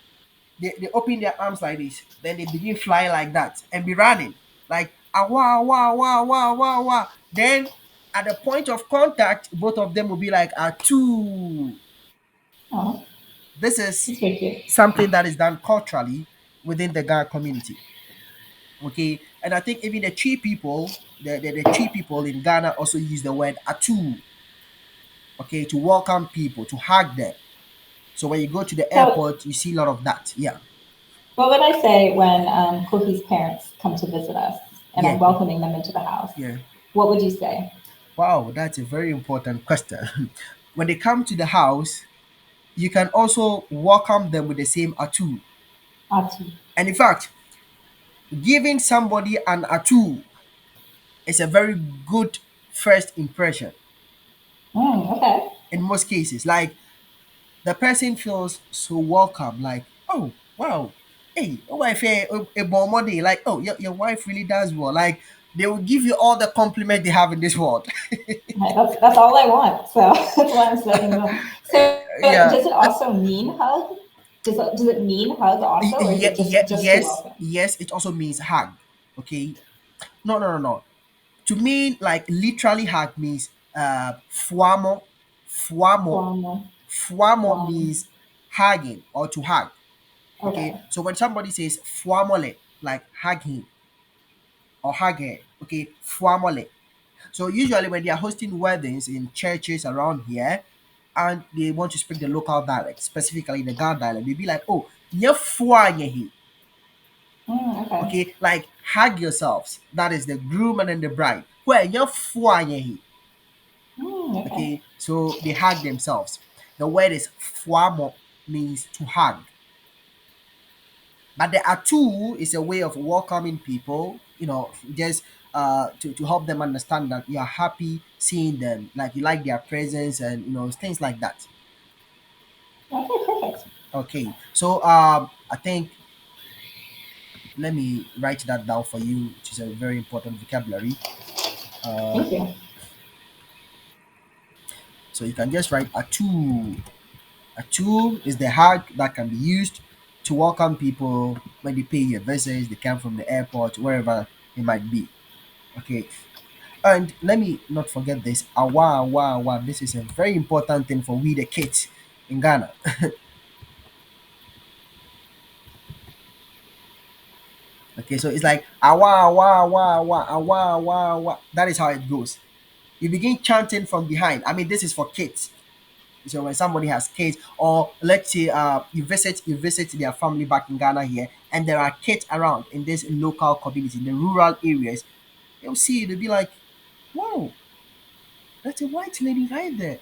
they open their arms like this, then they begin flying like that and be running like awa awa awa awa awa awa. Then at the point of contact, both of them will be like a two. Oh, This is that's very cute. something that is done culturally within the Ghana community. Okay, and I think even the Chi people, the Chi people in Ghana also use the word atu. Okay, to welcome people, to hug them. So when you go to the So, airport, you see a lot of that. Yeah, what would I say when Kofi's parents come to visit us and yeah, I'm welcoming them into the house? yeah. What would you say? Wow, that's a very important question. When they come to the house, you can also welcome them with the same atu. Atu. And in fact, giving somebody an atu is a very good first impression Okay. in most cases. Like the person feels so welcome, like, oh, wow, hey, your wife, a bomb, like, oh, your wife really does well. Like they will give you all the compliment they have in this world. Right, that's all I want. So that's why I'm letting them know. So Yeah. does it also mean hug? Does it mean hug also, or is Yeah, it yeah, just to yes, welcome? yes. It also means hug. Okay. No, no, no, no. To me, like literally hug means fuamo, fuamo, From fuamo from means hugging or to hug. Okay. okay. So when somebody says fuamole, like hug him or hug her, okay, fuamole. So usually when they are hosting weddings in churches around here, and they want to speak the local dialect, specifically the Ghana dialect, they be like, oh, nye fuanyehi. Okay. Okay, like hug yourselves. That is the groom and then the bride. Where you're flying. Okay. Okay, so they hug themselves. The word is fuamo, means to hug. But the atu is a way of welcoming people, just to help them understand that you are happy seeing them, like you like their presence and things like that. Okay. Perfect. Okay, so I think let me write that down for you, which is a very important vocabulary. Uh, Thank you. so you can just write atu. A tool is the hug that can be used to welcome people when they pay you a visit, they come from the airport, wherever it might be. Okay. And let me not forget this. Awa, awa, awa. This is a very important thing for we the kids in Ghana. Okay, so it's like awa, awa, awa, awa, awa, awa, awa. That is how it goes. You begin chanting from behind. I mean, this is for kids. So when somebody has kids, or let's say you visit their family back in Ghana here, and there are kids around in this local community, in the rural areas, they'll see you, they'll be like, wow, that's a white lady right there.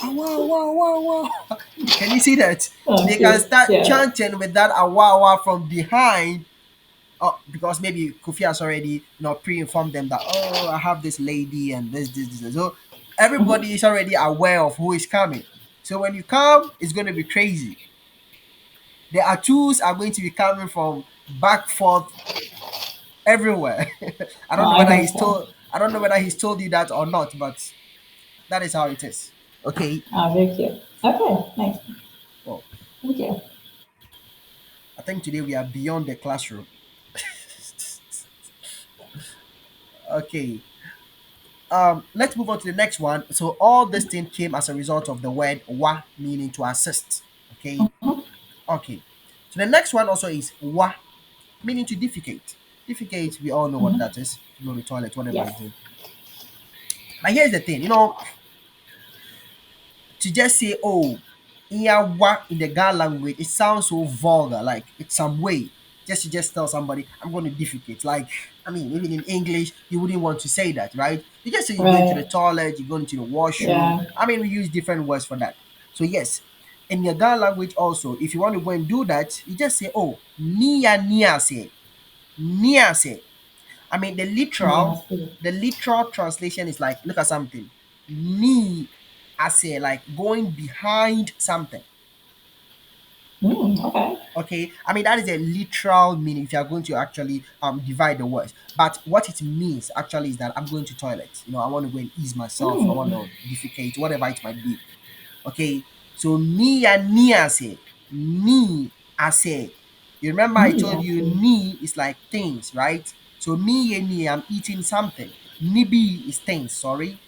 Awa, awa, awa, awa. Can you see that? Oh, They can cute. start Yeah. chanting with that awa awa from behind. Because maybe Kofi has already pre-informed them that, oh, I have this lady and this. So everybody is already aware of who is coming. So when you come, it's going to be crazy. The Atus are going to be coming from back forth everywhere. I don't Oh, know I whether hope he's so. told. I don't know whether he's told you that or not, but that is how it is. Okay. Oh, very cute. Okay. Nice. Well, Thank you. I think today we are beyond the classroom. Okay. Let's move on to the next one. So all this thing came as a result of the word wa, meaning to assist. Okay. Okay. So the next one also is wa, meaning to defecate. Defecate, we all know what that is. To go to the toilet, whatever you Yes. do. But here's the thing, to just say, oh, iya wa in the Ghana language, it sounds so vulgar, like it's some way. just tell somebody I'm going to defecate. Like, I mean, even in English, you wouldn't want to say that, right? You just say you're going to the Right. toilet, you're going to the washroom. Yeah. I mean, we use different words for that. So yes, in your Ghana language also, if you want to go and do that, you just say, oh, nia say, nia say. I mean, Yeah, I see. the literal translation is like, look at something. Ni, I say, like going behind something. Okay. Okay, I mean that is a literal meaning if you are going to actually divide the words. But what it means actually is that I'm going to toilet. You know, I want to go and ease myself. I want Mm. to defecate, whatever it might be. Okay, so me and ni ase, ni ase. You remember I Me, told I you see. ni is like things, right? So me and ni, I'm eating something. Nibi is things. Sorry,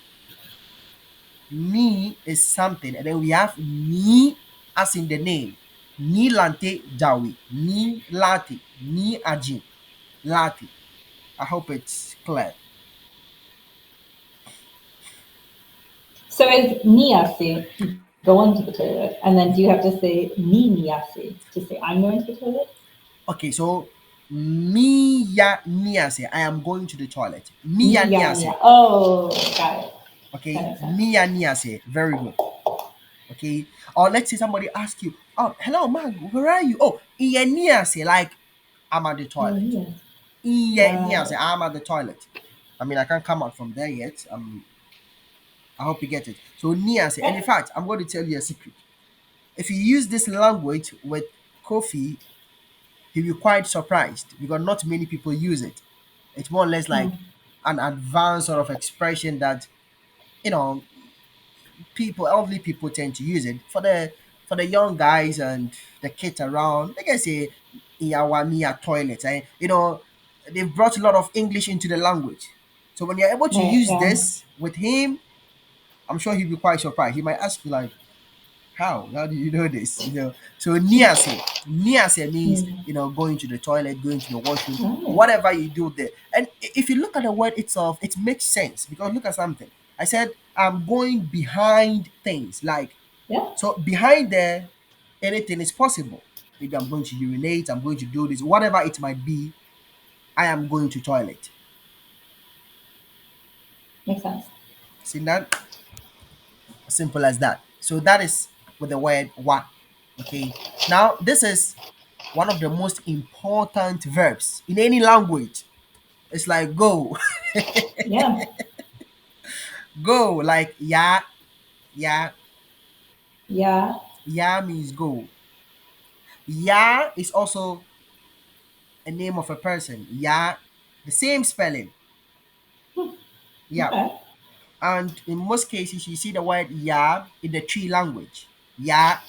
ni is something, and then we have ni as in the name. Ni lante jawi, ni lati, ni ajin, lati. I hope it's clear. So is niasi going to the toilet? And then do you have to say ni niasi to say I'm going to the toilet? Okay, so miya niase, I am going to the toilet. Miya Nia, nia. niase, Oh, got it. That okay, makes sense. miya niase, very good. Okay, or let's say somebody ask you, oh, hello, man, where are you? Oh, iya niase, like I'm at the Yeah, toilet. nia. Iya Got niase, it. I'm at the toilet. I mean, I can't come out from there yet. I hope you get it. So niase, and in Yeah. fact, I'm going to tell you a secret. If you use this language with Kofi, he'll be quite surprised because not many people use it. It's more or less Hmm. like an advanced sort of expression that you know people, elderly people tend to use it for the young guys and the kids around. They can say "Iyawami toilet." You know, they've brought a lot of English into the language. So when you're able to Right. use Yeah. this with him, I'm sure he'll be quite surprised. He might ask you like, how do you know this? You know, so niase means Hmm. going to the toilet, going to the washroom, Nice. whatever you do there. And if you look at the word itself, it makes sense because look at something. I said I'm going behind things, like Yeah. so behind there, anything is possible. Maybe I'm going to urinate, I'm going to do this, whatever it might be. I am going to toilet. Makes sense. See that? Simple as that. So that is with the word wa. Okay. Now this is one of the most important verbs in any language. It's like go. Yeah. Go, like yeah, yeah. Yeah. Yeah means go. Yeah is also a name of a person. Yeah, the same spelling. Yeah. Okay. And in most cases you see the word yeah in the tree language. Yeah,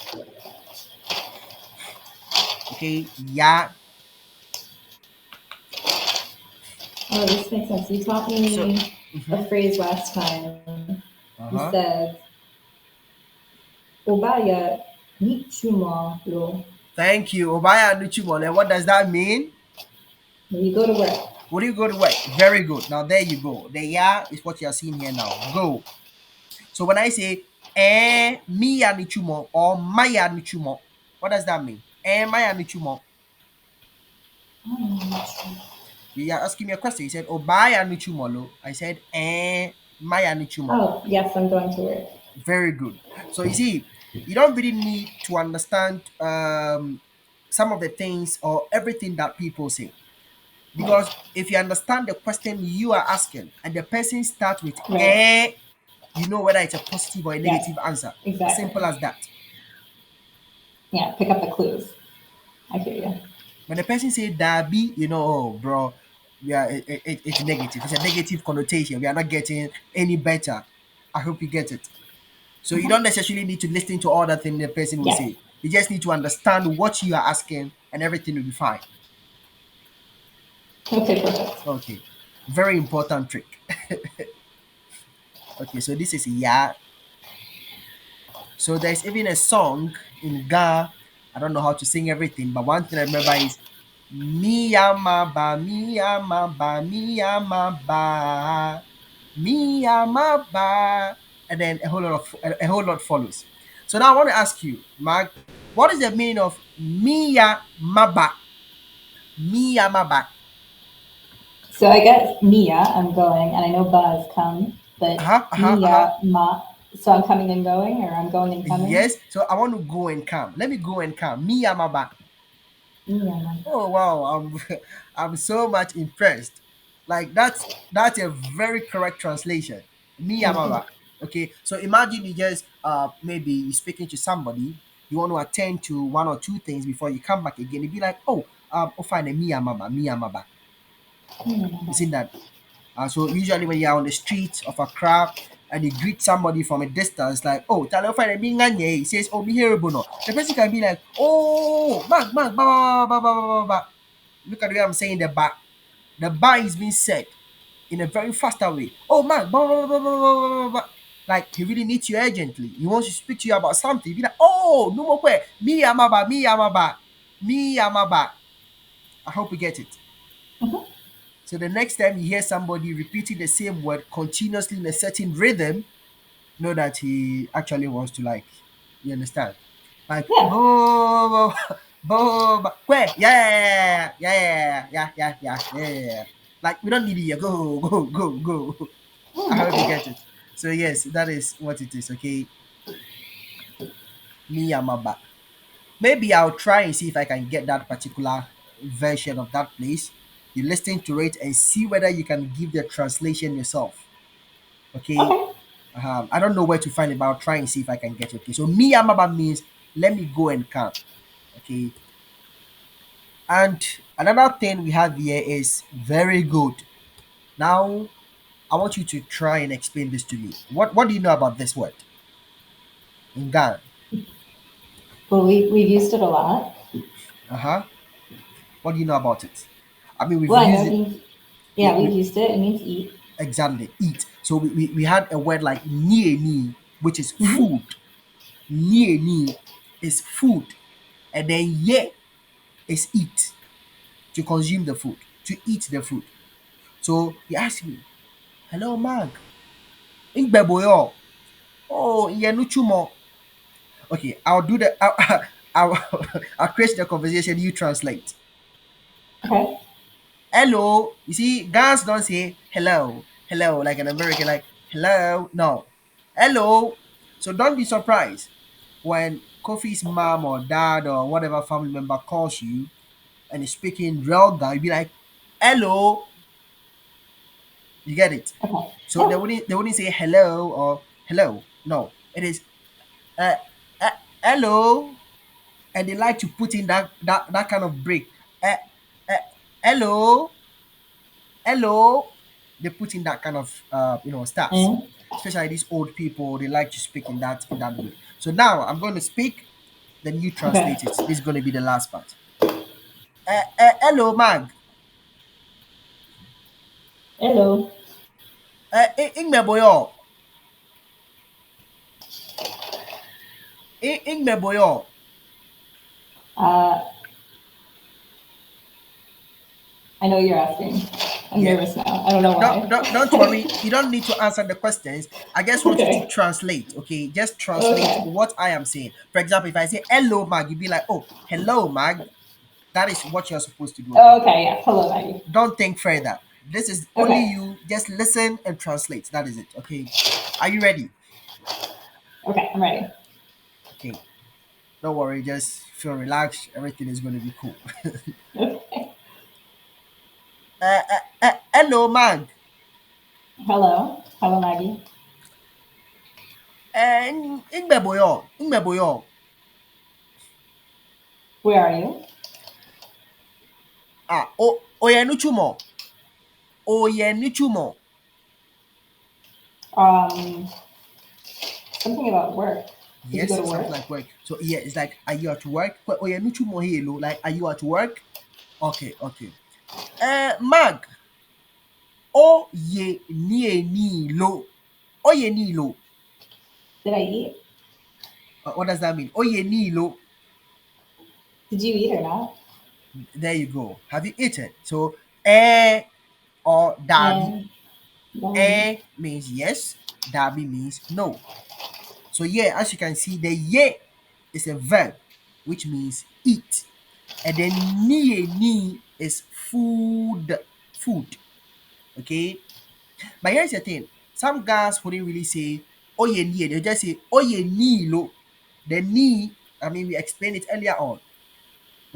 okay, yeah. Oh, this makes sense. You taught So me a mhm, phrase last time. You uh-huh. said, Obaya ni chuma lo. Thank you. Obaya Nuchimole. What does that mean? When you go to work. Will you go to work? Very good. Now there you go. The yeah is what you are seeing here now. Go. So when I say miya nichumo or maya nichumo, what does that mean? Maya nichumo. You are asking me a question. You said obaya nichumolo. I said maya nichumo. Oh, yes, I'm going to work. Very good. So you see, you don't really need to understand some of the things or everything that people say. Right. Because if you understand the question you are asking and the person starts with Right. you know whether it's a positive or a Yes, negative answer. Simple exactly. as that. Yeah, pick up the clues. I hear you. When the person say Dabi, you know, oh, bro, yeah, it's negative. It's a negative connotation. We are not getting any better. I hope you get it. So you Uh-huh. don't necessarily need to listen to all the thing the person will Yes. say. You just need to understand what you are asking, and everything will be fine. Okay, perfect. Okay, very important trick. Okay, so this is yeah. So there's even a song in Ga. I don't know how to sing everything, but one thing I remember is Miyama ba, and then a whole lot follows. So now I want to ask you, Mark, what is the meaning of Miya Maba? Me amaba. So I guess Mia, I'm going, and I know Ba is come, but Uh-huh, uh-huh, uh-huh. Mia, Ma. So I'm coming and going, or I'm going and coming. Yes. So I want to go and come. Let me go and come. Me amaba. Mia, Ma. Oh wow, I'm I'm so much impressed. Like that's a very correct translation. Me Okay. amaba. Okay, so imagine you just maybe you're speaking to somebody, you want to attend to one or two things before you come back again. You'd be like, oh fine, me amaba, me amaba. Mia, You Ma. seen that? So usually when you're on the streets of Accra and you greet somebody from a distance, like, oh, tell fine me nganye, he says, oh, me here, Bono. The person can be like, oh, bang, ba, ba, ba, ba, ba, ba, ba. Look at the way I'm saying the ba. The ba is being said in a very faster way. Oh man, ba, ba, ba, ba, ba, ba, ba, ba. Like he really needs you urgently. He wants to speak to you about something. Be like, oh, no more way. Me amaba, me amaba, me amaba. I hope you get it. Mhm. So the next time you hear somebody repeating the same word continuously in a certain rhythm, know that he actually wants to like, you understand? Like Yeah. bo bo where yeah. Like we don't need it. Go. I hope you get it. So yes, that is what it is. Okay, me Yamaba. Maybe I'll try and see if I can get that particular version of that place. You listen to it and see whether you can give the translation yourself. Okay. Okay. I don't know where to find it, but I'll try and see if I can get it. Okay. So me Yamaba means let me go and come. Okay. And another thing we have here is very good. Now I want you to try and explain this to me. What do you know about this word in Ghana? Well, we've used it a lot. Uh-huh. What do you know about it? I mean, we've Well, I know used it it. means, Yeah, yeah, we've used it. It means eat. exactly, eat. So we had a word like ni, which is Mm-hmm. food. Ni is food. And then ye is eat, to consume the food, to eat the food. So he asked me, hello, Mag. Ingbeboyo. Oh, Yenuchumo. Okay, I'll do the, I'll, I'll create the conversation, you translate. Okay. Hello. You see, guys don't say hello, like an American, like hello. No. Hello. So don't be surprised when Kofi's mom or dad or whatever family member calls you and is speaking real guy, you be like, hello. You get it? Okay. So Yeah. they wouldn't say hello or hello. No. It is uh, uh hello. And they like to put in that kind of break. Uh, uh, hello. Hello. They put in that kind of stars. And Especially these old people, they like to speak in that way. So now I'm going to speak, then you okay. translate it. This is going to be the last part. Hello, Mag. Hello. Ingme boyo. Ingme boyo. Uh, I know you're asking. I'm Yeah. nervous now. I don't know Don't, don't, why. don't don't worry. You don't need to answer the questions. I just want you to Okay. translate. Okay, just translate Okay. what I am saying. For example, if I say hello, Mag, you be like, oh, hello, Mag. That is what you're supposed to do. Okay. Okay. Yes. Hello, Maggie. Don't think further. This is only Okay. you. Just listen and translate. That is it. Okay. Are you ready? Okay. I'm ready. Okay. Don't worry. Just feel relaxed. Everything is going to be cool. Okay. Hello, Mag. Hello. Hello, Maggie. Ingbe boyo. Ingbe boyo. Where are you? Oyenuchumo. Oyenuchumo. Um, Something about work. Did you go Yes, to something work? like work. So yeah, it's like, are you at work? Oyenuchumo hello. Like, are you at work? Okay. Mag. Oyenilo. Oyenilo. Did I eat? What does that mean? Oyenilo. Did you eat or not? There you go. Have you eaten? So, eh or dabi. And Bobby. Eh means yes. Dabi means no. So yeah, as you can see, the ye is a verb, which means eat. And then ni is food. Food. Okay? But here's the thing. Some guys wouldn't really say oye ni. They'll just say oye ni lo. The ni, I mean, we explained it earlier on.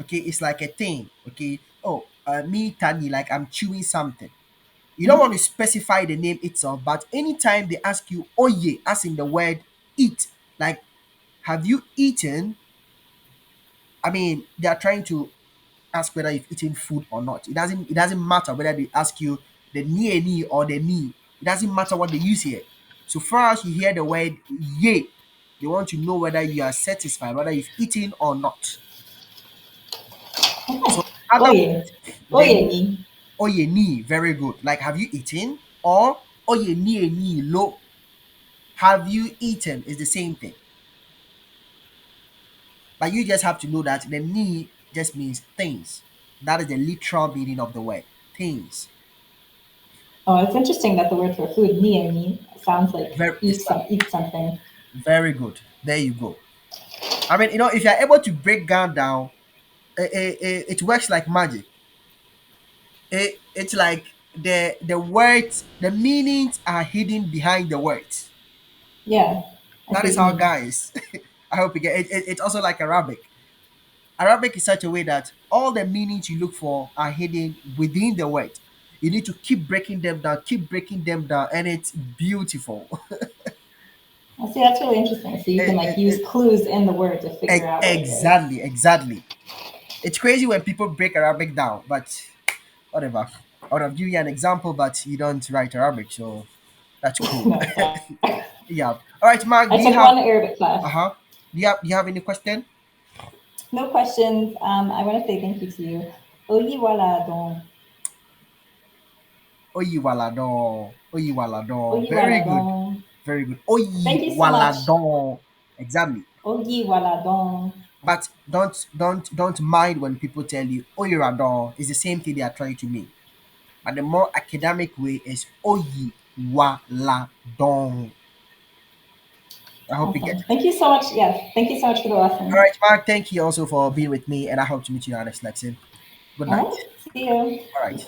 Okay, it's like a thing. Okay. Oh, me tani, like I'm chewing something. You don't want to specify the name itself, but anytime they ask you oye, as in the word eat, like have you eaten? I mean, they are trying to ask whether you've eaten food or not. It doesn't matter whether they ask you the ni or the me. It doesn't matter what they use here. So far as you hear the word ye, they want to know whether you are satisfied, whether you've eaten or not. So other Oye. words, Oye then ni. oye ni, very good. Like have you eaten? Or oye ni lo, have you eaten is the same thing. But you just have to know that the ni just means things. That is the literal meaning of the word. Things. Oh, it's interesting that the word for food, ni, sounds like Very it's like eat something. very good. There you go. I mean, if you're able to break down, it works like magic. It's like the words, the meanings are hidden behind the words. Yeah, I That see is what you how mean. guys. I hope you get it. It's also like Arabic. Arabic is such a way that all the meanings you look for are hidden within the word. You need to keep breaking them down, and it's beautiful. I see that's really interesting. So you can It- like it- use it- clues in the word to figure out what it is. exactly. It's crazy when people break Arabic down, but whatever. I would have given you an example, but you don't write Arabic, so that's cool. No, sorry. Yeah. All right, I Mark. Do took you one have? Arabic class. Uh-huh. Do you have any question? No questions. I want to say thank you to you. Oyi wala don. Oyi waladon. Oyi waladon. Oyi Very wala good. don. Very good. Oyi Thank you so much. waladon. Exactly. Oyi wala don. But don't mind when people tell you oyi radon. It's the same thing they are trying to mean. But the more academic way is oyi waladon. I hope you get Awesome. it. Thank you so much. Yes. Thank you so much for the All lesson. right, Mark. Thank you also for being with me, and I hope to meet you in our next lesson. Good All right. night. See you. All right.